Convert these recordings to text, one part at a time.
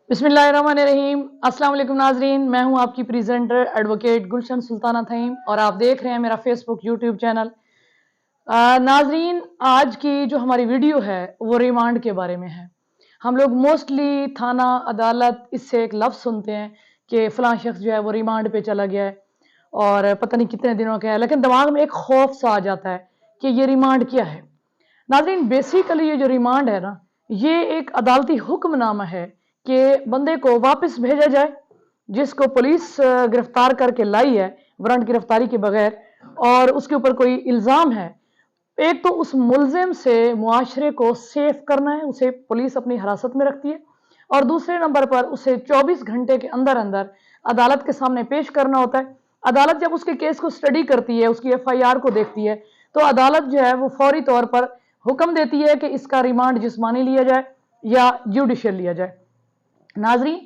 बिस्मिल्लाहिर्रहमानिर्रहीम। अस्सलाम वालेकुम नाजरीन, मैं हूं आपकी प्रेजेंटर एडवोकेट गुलशन सुल्ताना थईम और आप देख रहे हैं मेरा फेसबुक यूट्यूब चैनल। नाजरीन, आज की जो हमारी वीडियो है वो रिमांड के बारे में है। हम लोग मोस्टली थाना अदालत इससे एक लफ्ज़ सुनते हैं कि फ़लाँ शख्स जो है वो रिमांड पे चला गया है और पता नहीं कितने दिनों का है, लेकिन दिमाग में एक खौफ सा आ जाता है कि ये रिमांड क्या है। नाज़रीन, बेसिकली ये जो रिमांड है ना, ये एक अदालती हुक्मनामा है कि बंदे को वापस भेजा जाए जिसको पुलिस गिरफ्तार करके लाई है वारंट गिरफ्तारी के बगैर, और उसके ऊपर कोई इल्ज़ाम है। एक तो उस मुलजिम से मुआशरे को सेफ करना है, उसे पुलिस अपनी हिरासत में रखती है, और दूसरे नंबर पर उसे 24 घंटे के अंदर अंदर अदालत के सामने पेश करना होता है। अदालत जब उसके केस को स्टडी करती है, उसकी FIR को देखती है, तो अदालत जो है वो फौरी तौर पर हुक्म देती है कि इसका रिमांड जिस्मानी लिया जाए या जुडिशियल लिया जाए। नाजरीन,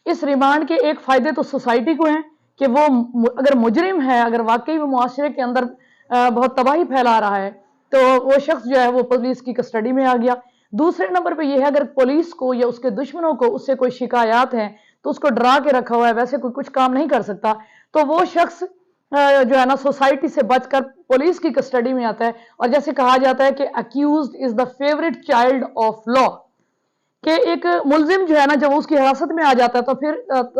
इस रिमांड के एक फ़ायदे तो सोसाइटी को हैं कि वो अगर मुजरिम है, अगर वाकई वो मुआशरे के अंदर बहुत तबाही फैला रहा है, तो वो शख्स जो है वो पुलिस की कस्टडी में आ गया। दूसरे नंबर पे ये है, अगर पुलिस को या उसके दुश्मनों को उससे कोई शिकायत है तो उसको डरा के रखा हुआ है, वैसे कोई कुछ काम नहीं कर सकता, तो वो शख्स जो है ना सोसाइटी से बचकर पुलिस की कस्टडी में आता है। और जैसे कहा जाता है कि accused is the favourite child of law, कि एक मुलजिम जो है ना जब उसकी हिरासत में आ जाता है तो फिर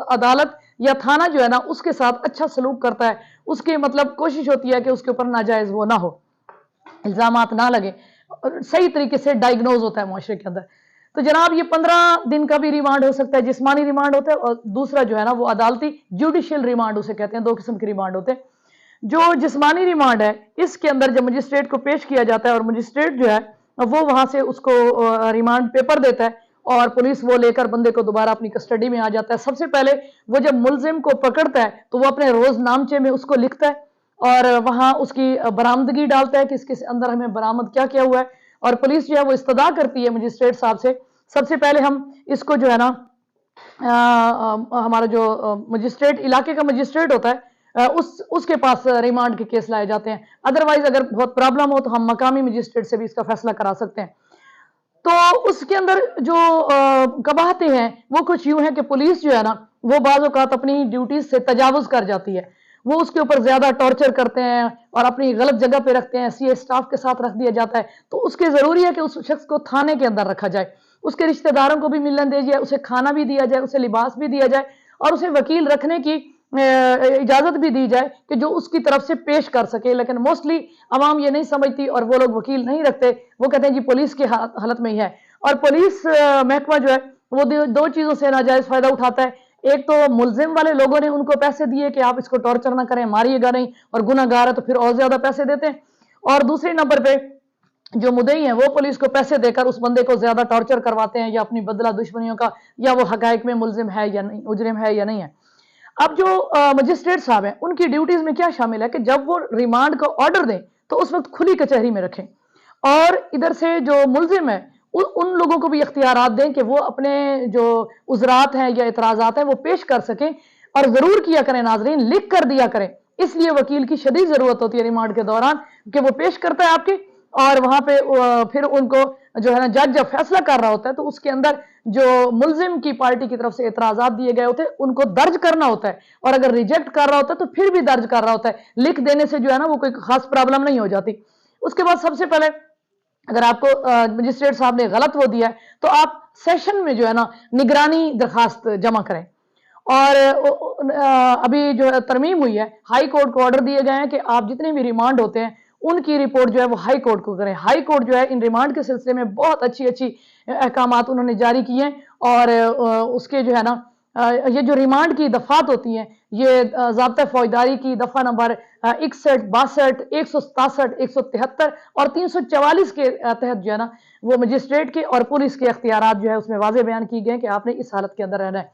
अदालत या थाना जो है ना उसके साथ अच्छा सलूक करता है, उसकी मतलब कोशिश होती है कि उसके ऊपर नाजायज वो ना हो, इल्जामात ना लगे, और सही तरीके से डायग्नोज होता है मुआशरे के अंदर। तो जनाब, ये 15 दिन का भी रिमांड हो सकता है, जिस्मानी रिमांड होता है, और दूसरा जो है ना वो अदालती जुडिशियल रिमांड उसे कहते हैं। दो किस्म के रिमांड होते हैं। जो जिस्मानी रिमांड है, इसके अंदर जब मजिस्ट्रेट को पेश किया जाता है और मजिस्ट्रेट जो है वो वहां से उसको रिमांड पेपर देता है और पुलिस वो लेकर बंदे को दोबारा अपनी कस्टडी में आ जाता है। सबसे पहले वो जब मुलजिम को पकड़ता है तो वो अपने रोज नामचे में उसको लिखता है और वहां उसकी बरामदगी डालता है कि इसके अंदर हमें बरामद क्या क्या हुआ है, और पुलिस जो है वो इस्तदा करती है मजिस्ट्रेट साहब से, सबसे पहले हम इसको जो है ना हमारा जो मजिस्ट्रेट इलाके का मजिस्ट्रेट होता है उसके पास रिमांड के केस लाए जाते हैं। अदरवाइज अगर बहुत प्रॉब्लम हो तो हम मकामी मजिस्ट्रेट से भी इसका फैसला करा सकते हैं। तो उसके अंदर जो कबाहतें हैं वो कुछ यूं है कि पुलिस जो है ना वो बाज़ औक़ात अपनी ड्यूटीज से तजावुज कर जाती है, वो उसके ऊपर ज्यादा टॉर्चर करते हैं और अपनी गलत जगह पे रखते हैं, CA स्टाफ के साथ रख दिया जाता है। तो उसके जरूरी है कि उस शख्स को थाने के अंदर रखा जाए, उसके रिश्तेदारों को भी मिलने दिया जाए, उसे खाना भी दिया जाए, उसे लिबास भी दिया जाए, और उसे वकील रखने की इजाजत भी दी जाए कि जो उसकी तरफ से पेश कर सके। लेकिन मोस्टली अवाम ये नहीं समझती और वो लोग वकील नहीं रखते, वो कहते हैं जी पुलिस की हालत में ही है। और पुलिस महकमा जो है वो दो चीजों से नाजायज फायदा उठाता है। एक तो मुलजिम वाले लोगों ने उनको पैसे दिए कि आप इसको टॉर्चर ना करें, मारिएगा नहीं, और गुनाहगार है तो फिर और ज्यादा पैसे देते हैं। और दूसरे नंबर पे जो मुद्दई हैं वो पुलिस को पैसे देकर उस बंदे को ज्यादा टॉर्चर करवाते हैं, या अपनी बदला दुश्मनियों का, या वो हकायक में मुलजिम है या नहीं, मुजरिम है या नहीं है। अब जो मजिस्ट्रेट साहब हैं उनकी ड्यूटीज में क्या शामिल है कि जब वो रिमांड का ऑर्डर दें तो उस वक्त खुली कचहरी में रखें, और इधर से जो मुलजिम है उन लोगों को भी इख्तियारात दें कि वो अपने जो उजरात हैं या इतराजात हैं वो पेश कर सकें, और जरूर किया करें नाजरीन, लिख कर दिया करें। इसलिए वकील की शदीद जरूरत होती है रिमांड के दौरान कि वो पेश करता है आपके, और वहां पे फिर उनको जो है ना जज जब फैसला कर रहा होता है तो उसके अंदर जो मुलजिम की पार्टी की तरफ से एतराजात दिए गए होते हैं उनको दर्ज करना होता है, और अगर रिजेक्ट कर रहा होता है तो फिर भी दर्ज कर रहा होता है। लिख देने से जो है ना वो कोई खास प्रॉब्लम नहीं हो जाती। उसके बाद सबसे पहले अगर आपको मजिस्ट्रेट साहब ने गलत वो दिया है तो आप सेशन में जो है ना निगरानी दरखास्त जमा करें। और अभी जो तरमीम हुई है, हाई कोर्ट को ऑर्डर दिए गए हैं कि आप जितने भी रिमांड होते हैं उनकी रिपोर्ट जो है वो हाई कोर्ट को करें। हाई कोर्ट जो है इन रिमांड के सिलसिले में बहुत अच्छी अच्छी अहकामात उन्होंने जारी किए हैं, और उसके जो है ना ये जो रिमांड की दफात होती हैं, ये ज़ाब्ता फौजदारी की दफा नंबर 61, 62, 167, 173 और 344 के तहत जो है ना वो मजिस्ट्रेट के और पुलिस के अख्तियारात जो है उसमें वाज़ेह बयान की गए कि आपने इस हालत के अंदर रहना है।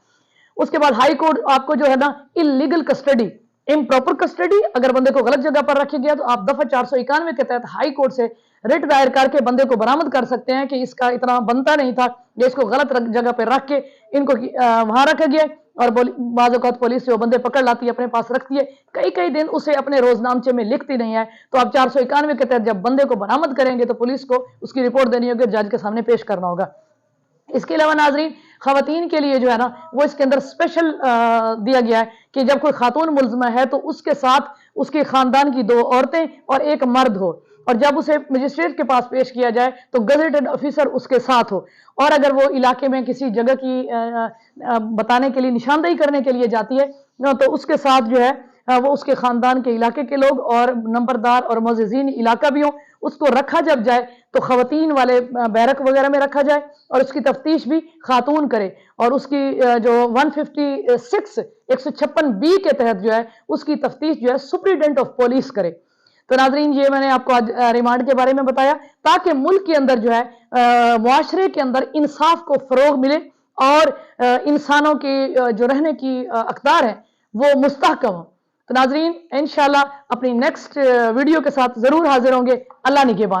उसके बाद हाई कोर्ट आपको जो है ना इलीगल कस्टडी, इम्प्रॉपर कस्टडी, अगर बंदे को गलत जगह पर रखा गया तो आप दफा 491 के तहत हाई कोर्ट से रिट दायर करके बंदे को बरामद कर सकते हैं कि इसका इतना बनता नहीं था, ये इसको गलत जगह पर रख के इनको वहां रखा गया, और बाज़ औक़ात पुलिस जो बंदे पकड़ लाती है अपने पास रखती है, कई कई दिन उसे अपने रोजनामचे में लिखती नहीं है। तो आप 491 के तहत जब बंदे को बरामद करेंगे तो पुलिस को उसकी रिपोर्ट देनी होगी, जज के सामने पेश करना होगा। इसके अलावा नाजरीन खवातीन के लिए जो है ना वो इसके अंदर स्पेशल दिया गया है कि जब कोई खातून मुलजमा है तो उसके साथ उसके खानदान की 2 औरतें और 1 मर्द हो, और जब उसे मजिस्ट्रेट के पास पेश किया जाए तो गजेटेड ऑफिसर उसके साथ हो, और अगर वो इलाके में किसी जगह की बताने के लिए निशानदेही करने के लिए जाती है तो उसके साथ जो है वो उसके खानदान के इलाके के लोग और नंबरदार और मुअज़्ज़िज़ीन इलाका भी हो। उसको रखा जब जाए तो खवातीन वाले बैरक वगैरह में रखा जाए और उसकी तफ्तीश भी खातून करे, और उसकी जो 156 156 बी के तहत जो है उसकी तफ्तीश जो है सुप्रीडेंट ऑफ पुलिस करे। तो नाजरीन ये मैंने आपको आज रिमांड के बारे में बताया ताकि मुल्क के अंदर जो है मुआशरे के अंदर इंसाफ को फरोग मिले और इंसानों के जो रहने की अक़दार है वो मुस्तहकम हो। तो नाजरीन इंशाल्लाह अपनी नेक्स्ट वीडियो के साथ जरूर हाजिर होंगे। अल्लाह निगहबान।